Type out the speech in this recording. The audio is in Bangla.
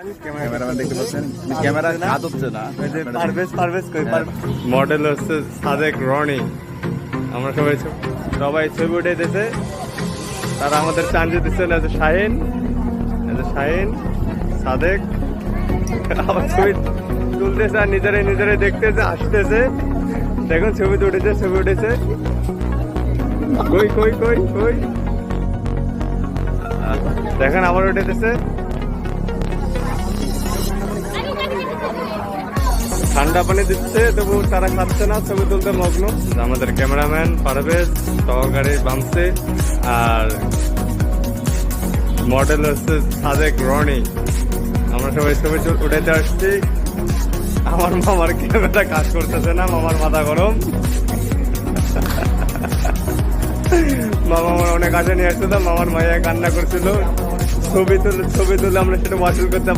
ক্যামেরাম্যান দেখতে পাচ্ছেন ক্যামেরা কাজ হচ্ছে না। মডেল হচ্ছে সাদেক রনি। আমরা সবাই ছবি উঠেছে। তারা আমাদের চান্স দিচ্ছেন শাহিন, সাদেক আবার ছবি তুলতেছে আর নিজেরাই দেখতেছে, আসতেছে। দেখুন ছবি উঠেছে। কই কই কই কই দেখেন আবার উঠেছে। ঠান্ডা পানি দিচ্ছে তবু তারা খাচ্ছে না, ছবি তুলতে মগ্ন। আমাদের ক্যামেরাম্যান পারভেজ সহকারী বামছে আর মডেল হচ্ছে সাদেক রনি। আমরা সবাই ছবি উঠাইতে আসছি। আমার মামার ক্যামেরা কাজ করতেছে না, মামার মাথা গরম। মামা আমার অনেক আশা নিয়ে আসছিল, মামার মাইয়া কান্না করছিল। ছবি তুলে আমরা সেটা ওয়াসুল করতে